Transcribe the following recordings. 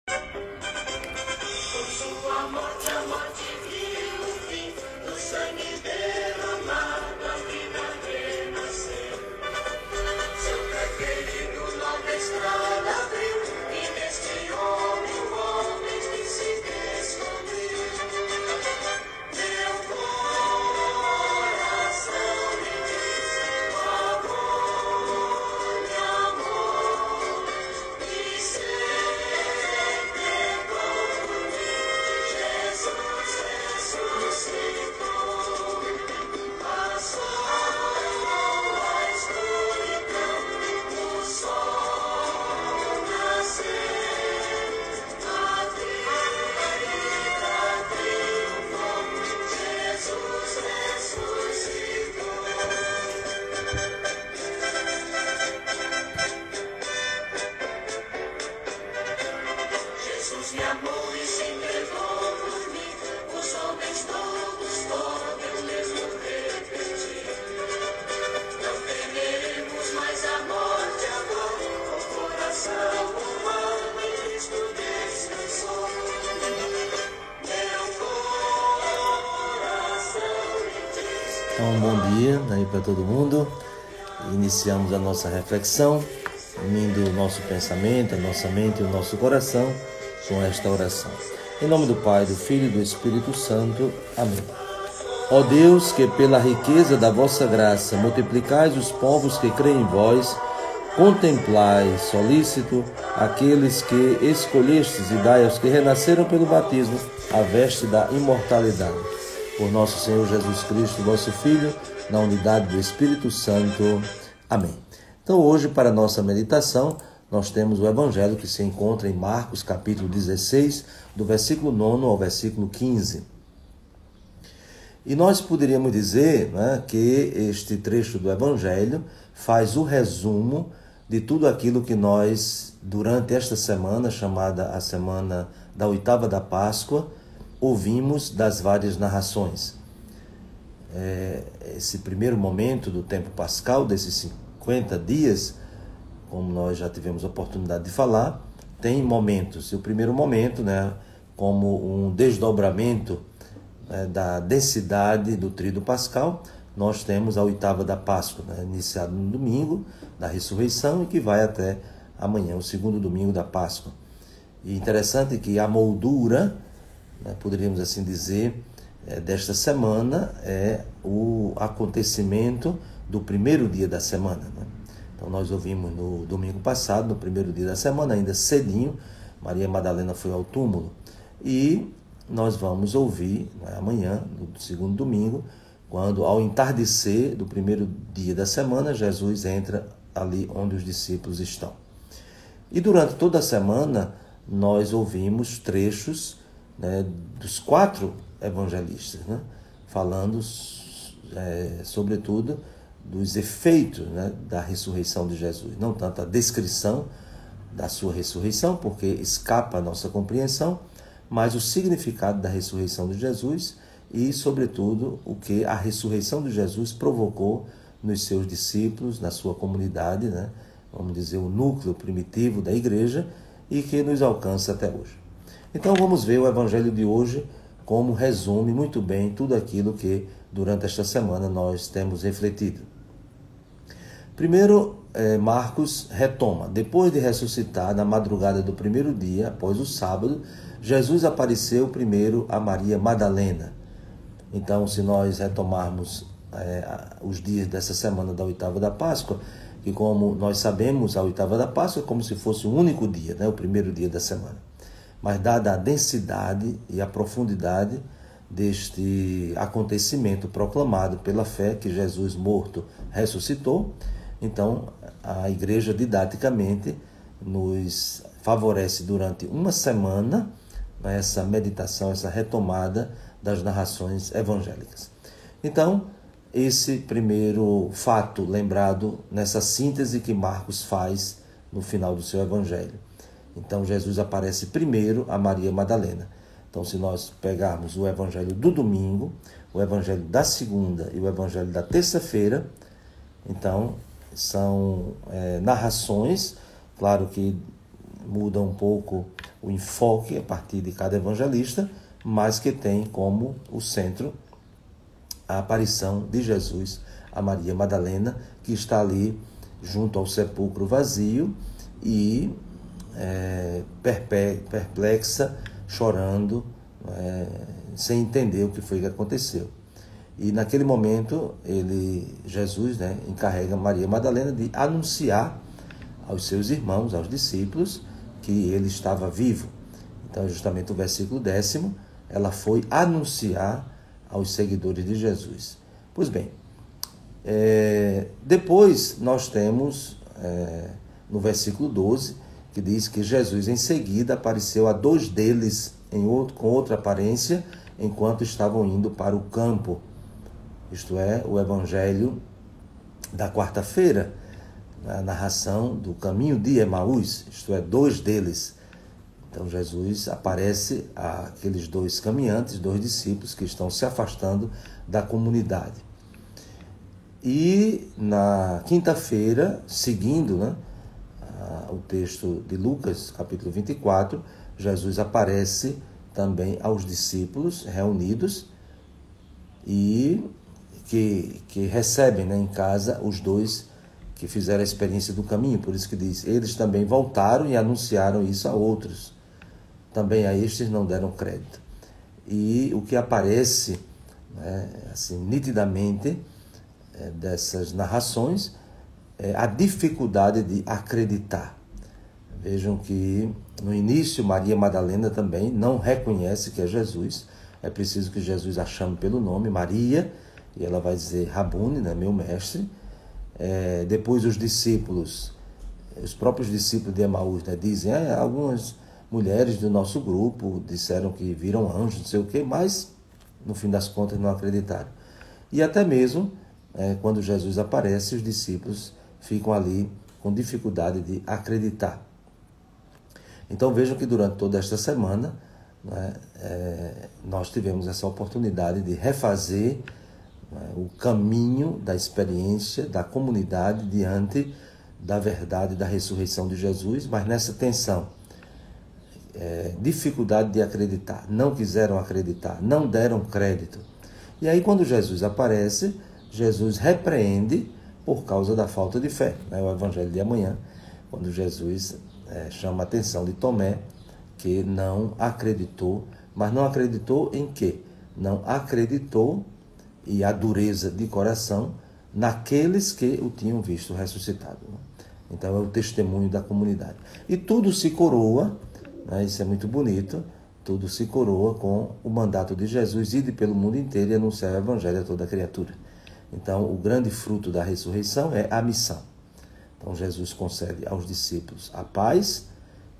Por sua morte, a morte viu o fim, do sangue derramado, a vida renasceu. Seu pé ferido, nova estrada abriu, e neste homem o homem que se descobriu. Meu coração me diz, amor, e sempre por mim, Jesus ressuscitou. Passou a escuridão, o sol nasceu, a vida triunfou, Jesus ressuscitou. Jesus me amou e se entregou por mim. Os homens todos podem o mesmo repetir. Não temeremos mais a morte agora. O coração humano em Cristo descansou. Meu coração me diz. Então, bom dia aí para todo mundo. Iniciamos a nossa reflexão, unindo o nosso pensamento, a nossa mente e o nosso coração com esta oração. Em nome do Pai, do Filho e do Espírito Santo. Amém. Ó Deus, que pela riqueza da vossa graça multiplicais os povos que creem em vós, contemplai, solícito, aqueles que escolhestes e dai aos que renasceram pelo batismo a veste da imortalidade. Por nosso Senhor Jesus Cristo, vosso Filho, na unidade do Espírito Santo. Amém. Então, hoje, para a nossa meditação, nós temos o Evangelho que se encontra em Marcos, capítulo 16, do versículo 9 ao versículo 15. E nós poderíamos dizer, né, que este trecho do Evangelho faz o resumo de tudo aquilo que nós, durante esta semana, chamada a Semana da Oitava da Páscoa, ouvimos das várias narrações. Esse primeiro momento do tempo pascal, desses 50 dias, como nós já tivemos a oportunidade de falar, tem momentos. E o primeiro momento, né, como um desdobramento, né, da densidade do tríduo pascal, nós temos a oitava da Páscoa, né, iniciado no domingo da ressurreição e que vai até amanhã, o segundo domingo da Páscoa. E interessante que a moldura, né, poderíamos assim dizer, desta semana é o acontecimento do primeiro dia da semana, né? Então nós ouvimos no domingo passado, no primeiro dia da semana, ainda cedinho, Maria Madalena foi ao túmulo. E nós vamos ouvir, né, amanhã, no segundo domingo, quando ao entardecer do primeiro dia da semana, Jesus entra ali onde os discípulos estão. E durante toda a semana nós ouvimos trechos, né, dos 4 evangelistas, né, falando sobretudo dos efeitos, né, da ressurreição de Jesus. Não tanto a descrição da sua ressurreição, porque escapa à nossa compreensão, mas o significado da ressurreição de Jesus e, sobretudo, o que a ressurreição de Jesus provocou nos seus discípulos, na sua comunidade, né, vamos dizer, o núcleo primitivo da igreja e que nos alcança até hoje. Então vamos ver o Evangelho de hoje como resume muito bem tudo aquilo que durante esta semana nós temos refletido. Primeiro, Marcos retoma. Depois de ressuscitar na madrugada do primeiro dia, após o sábado, Jesus apareceu primeiro a Maria Madalena. Então, se nós retomarmos os dias dessa semana da oitava da Páscoa, que como nós sabemos, a oitava da Páscoa é como se fosse um único dia, né? O primeiro dia da semana. Mas dada a densidade e a profundidade deste acontecimento proclamado pela fé que Jesus morto ressuscitou, então a igreja didaticamente nos favorece durante uma semana essa meditação, essa retomada das narrações evangélicas. Então, esse primeiro fato lembrado nessa síntese que Marcos faz no final do seu evangelho. Então, Jesus aparece primeiro a Maria Madalena. Então, se nós pegarmos o evangelho do domingo, o evangelho da segunda e o evangelho da terça-feira, então, são narrações, claro que muda um pouco o enfoque a partir de cada evangelista, mas que tem como o centro a aparição de Jesus a Maria Madalena, que está ali junto ao sepulcro vazio e perplexa, chorando, sem entender o que foi que aconteceu. E naquele momento, Jesus, encarrega Maria Madalena de anunciar aos seus irmãos, aos discípulos, que ele estava vivo. Então, justamente o versículo 10, ela foi anunciar aos seguidores de Jesus. Pois bem, depois nós temos no versículo 12, que diz que Jesus em seguida apareceu a 2 deles com outra aparência, enquanto estavam indo para o campo. Isto é, o evangelho da quarta-feira, a narração do caminho de Emaús, isto é, 2 deles. Então Jesus aparece àqueles 2 caminhantes, 2 discípulos que estão se afastando da comunidade. E na quinta-feira, seguindo o texto de Lucas, capítulo 24, Jesus aparece também aos discípulos reunidos e que recebem em casa os 2 que fizeram a experiência do caminho. Por isso que diz, eles também voltaram e anunciaram isso a outros. Também a estes não deram crédito. E o que aparece assim, nitidamente dessas narrações é a dificuldade de acreditar. Vejam que no início Maria Madalena também não reconhece que é Jesus. É preciso que Jesus a chame pelo nome, Maria, e ela vai dizer Rabuni, meu mestre. Depois os discípulos, os próprios discípulos de Emaús, dizem, algumas mulheres do nosso grupo disseram que viram anjos, não sei o quê, mas no fim das contas não acreditaram. E até mesmo quando Jesus aparece, os discípulos ficam ali com dificuldade de acreditar. Então vejam que durante toda esta semana nós tivemos essa oportunidade de refazer o caminho da experiência da comunidade diante da verdade da ressurreição de Jesus, mas nessa tensão, dificuldade de acreditar, não quiseram acreditar, não deram crédito. E aí quando Jesus aparece, Jesus repreende por causa da falta de fé. O Evangelho de amanhã, quando Jesus chama a atenção de Tomé, que não acreditou, mas não acreditou em quê? Não acreditou, e a dureza de coração, naqueles que o tinham visto ressuscitado. Então é o testemunho da comunidade. E tudo se coroa, isso é muito bonito, tudo se coroa com o mandato de Jesus, ide pelo mundo inteiro e anunciar o Evangelho a toda criatura. Então o grande fruto da ressurreição é a missão. Então Jesus concede aos discípulos a paz,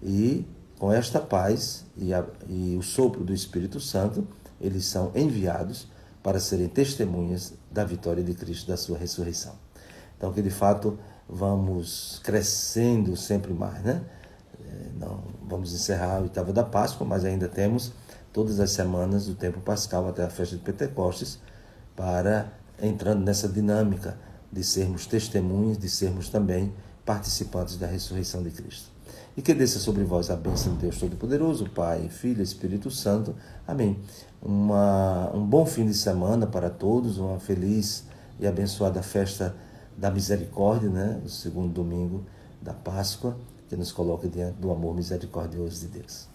e com esta paz e o sopro do Espírito Santo, eles são enviados para serem testemunhas da vitória de Cristo, da sua ressurreição. Então que de fato vamos crescendo sempre mais, Não vamos encerrar a oitava da Páscoa, mas ainda temos todas as semanas do tempo pascal até a festa de Pentecostes, para entrando nessa dinâmica de sermos testemunhas, de sermos também participantes da ressurreição de Cristo. E que desça sobre vós a bênção de Deus Todo-Poderoso, Pai, Filho e Espírito Santo. Amém. Um bom fim de semana para todos, uma feliz e abençoada festa da misericórdia, o segundo domingo da Páscoa, que nos coloca diante do amor misericordioso de Deus.